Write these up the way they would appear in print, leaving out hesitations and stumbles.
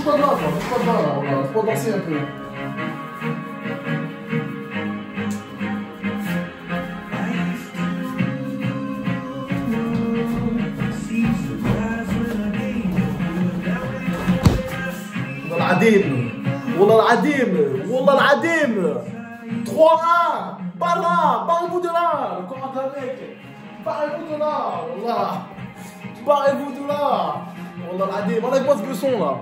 bouge-toi de là, bouge-toi de là, on va trop danser un peu. والله العظيم 3-1 barrez-vous de là, le corps avec, barrez-vous de là, wallah, barrez-vous de là, wallah العظيم, enlève-moi ce son là.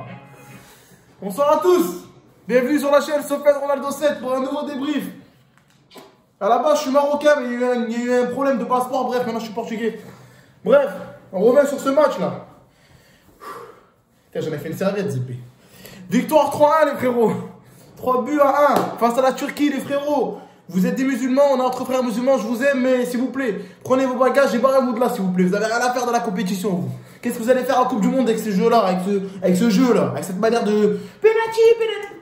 Bonsoir à tous, bienvenue sur la chaîne Sofiane Ronaldo 7 pour un nouveau débrief. À la base je suis marocain mais il y a eu un problème de passeport, bref maintenant je suis portugais. Bref, on revient sur ce match là. J'en ai fait une serviette zippée. Victoire 3-1 les frérots. 3 buts à 1 face à la Turquie les frérots. Vous êtes des musulmans, on est entre frères musulmans, je vous aime, mais s'il vous plaît, prenez vos bagages et barrez-vous de là s'il vous plaît. Vous avez rien à faire dans la compétition vous. Qu'est-ce que vous allez faire en Coupe du Monde avec ce jeu là, avec ce jeu là, avec cette manière de penalty,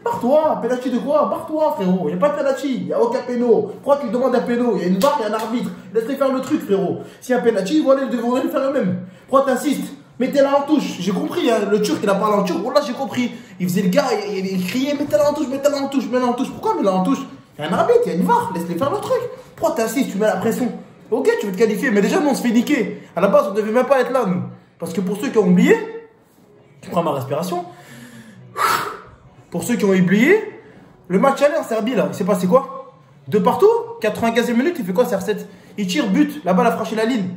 barre-toi, penalty de quoi? Barre-toi frérot, il n'y a pas de penalty, il n'y a aucun péno. Pourquoi tu demandes un péno? Il y a une barre, il y a un arbitre. Laisse-les faire le truc frérot. S'il y a un penalty, voilà, ils devraient le faire eux-mêmes. Pourquoi t'insistes? Mettez-la en touche, j'ai compris, hein. Le turc il a parlé en turc, là j'ai compris. Il faisait le gars, il criait mettez-la en touche, mettez-la en touche, mettez-la en touche. Pourquoi mettez-la en touche? Il y a un arbitre, il y a une VAR, laisse-les faire le truc. Pourquoi t'insistes, tu mets la pression? Ok, tu veux te qualifier, mais déjà nous on se fait niquer. À la base on devait même pas être là nous. Parce que pour ceux qui ont oublié, je prends ma respiration. Pour ceux qui ont oublié, le match aller en Serbie là, il s'est passé quoi? De partout, 95e minute, il fait quoi CR7? Il tire, but, la balle a franchi la ligne.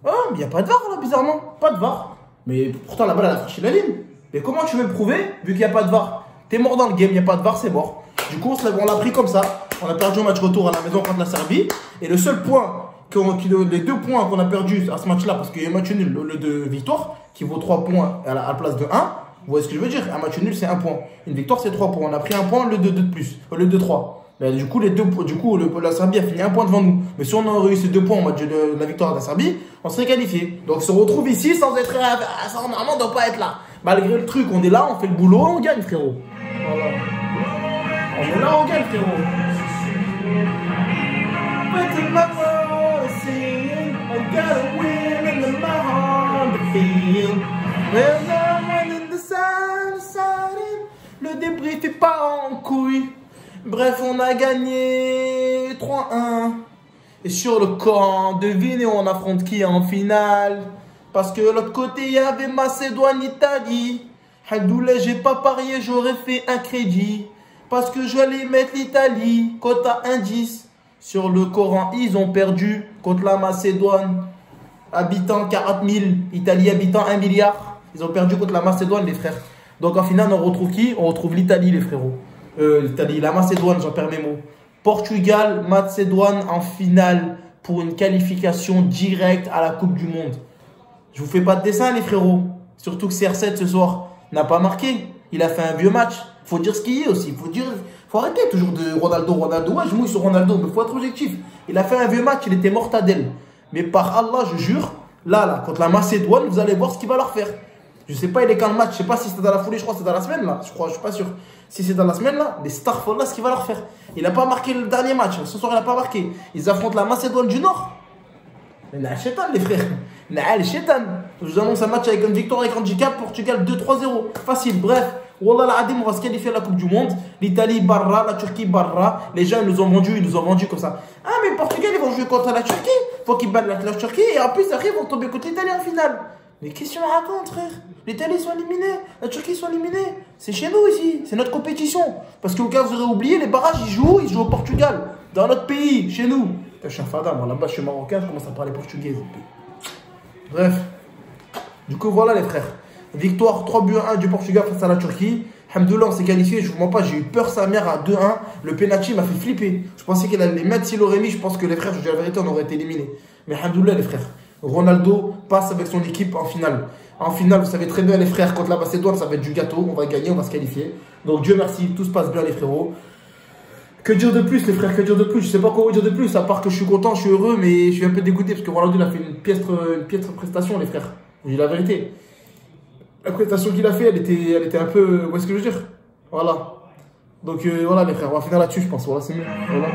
Ah, mais il n'y a pas de VAR là, bizarrement. Pas de VAR. Mais pourtant la balle elle a franchi la ligne. Mais comment tu veux me prouver vu qu'il n'y a pas de VAR? T'es mort dans le game, il n'y a pas de VAR, c'est mort. Du coup on l'a pris comme ça. On a perdu au match retour à la maison contre la Serbie. Et le seul point, les 2 points qu'on a perdus à ce match là, parce qu'il y a un match nul au lieu de victoire, qui vaut 3 points à la place de 1. Vous voyez ce que je veux dire? Un match nul c'est 1 point. Une victoire c'est 3 points. On a pris 1 point au lieu de 2 de plus, au lieu de 3. Mais du coup, la Serbie a fini 1 point devant nous. Mais si on aurait eu ces 2 points en match de la victoire de la Serbie, on serait qualifié. Donc on se retrouve ici sans être. Normalement, on ne doit pas être là. Malgré le truc, on est là, on fait le boulot, on gagne, frérot. Voilà. On est là, on gagne, frérot. Le débrief est pas en couille. Bref, on a gagné 3-1. Et sur le camp, devinez on affronte qui en finale? Parce que de l'autre côté, il y avait Macédoine-Italie. Alhamdoulilah, j'ai pas parié, j'aurais fait un crédit. Parce que j'allais mettre l'Italie, quota indice. Sur le Coran, ils ont perdu contre la Macédoine. Habitants 40 000, Italie habitant 1 milliard. Ils ont perdu contre la Macédoine, les frères. Donc en finale, on retrouve qui? On retrouve l'Italie, les frérots. L'Italie, la Macédoine, j'en perds mes mots. Portugal, Macédoine en finale pour une qualification directe à la Coupe du Monde. Je vous fais pas de dessin, les frérots. Surtout que CR7 ce soir n'a pas marqué. Il a fait un vieux match. Faut dire ce qu'il est aussi. Faut arrêter toujours de Ronaldo. Ouais, je mouille sur Ronaldo, mais faut être objectif. Il a fait un vieux match, il était mortadelle. Mais par Allah, je jure, là, contre la Macédoine, vous allez voir ce qu'il va leur faire. Je sais pas, il est quand le match, je sais pas si c'était dans la foulée, je crois que c'est dans la semaine là. Je suis pas sûr. Si c'est dans la semaine là, les stars là, ce qu'il va leur faire. Il n'a pas marqué le dernier match. Ce soir, il n'a pas marqué. Ils affrontent la Macédoine du Nord. Mais n'a chétan, les frères. N'a chétan. Je vous annonce un match avec une victoire avec handicap. Portugal 2-3-0. Facile. Bref. Wallah l'Adim, on va se qualifier à la Coupe du Monde. L'Italie barra, la Turquie barra. Les gens ils nous ont vendu comme ça. Ah, mais le Portugal, ils vont jouer contre la Turquie. Faut qu'ils battent la Turquie. Et en plus, après, ils vont tomber contre l'Italie en finale. Mais qu'est-ce qu'on raconte, frère? L'Italie sont éliminés, la Turquie sont éliminés. C'est chez nous ici, c'est notre compétition. Parce qu'au cas où vous aurez oublié, les barrages ils jouent au Portugal. Dans notre pays, chez nous. Je suis un fada, moi là-bas je suis marocain, je commence à parler portugais. Bref. Du coup, voilà les frères. Victoire 3 buts à 1 du Portugal face à la Turquie. Alhamdoulilah, on s'est qualifié, je vous mens pas, j'ai eu peur sa mère à 2-1. Le penalty m'a fait flipper. Je pensais qu'il allait les mettre, s'il aurait mis, je pense que les frères, je dis la vérité, on aurait été éliminés. Mais alhamdoulilah les frères. Ronaldo passe avec son équipe en finale. En finale, vous savez très bien les frères, contre la Macédoine, ça va être du gâteau. On va gagner, on va se qualifier. Donc Dieu merci, tout se passe bien les frérots. Que dire de plus les frères, que dire de plus? Je sais pas quoi vous dire de plus, à part que je suis content, je suis heureux, mais je suis un peu dégoûté parce que Ronaldo il a fait une piètre prestation les frères. Je dis la vérité. La prestation qu'il a fait, elle était un peu... Vous voyez ce que je veux dire? Voilà. Donc voilà les frères, on va finir là-dessus je pense. Voilà, c'est mieux. Voilà.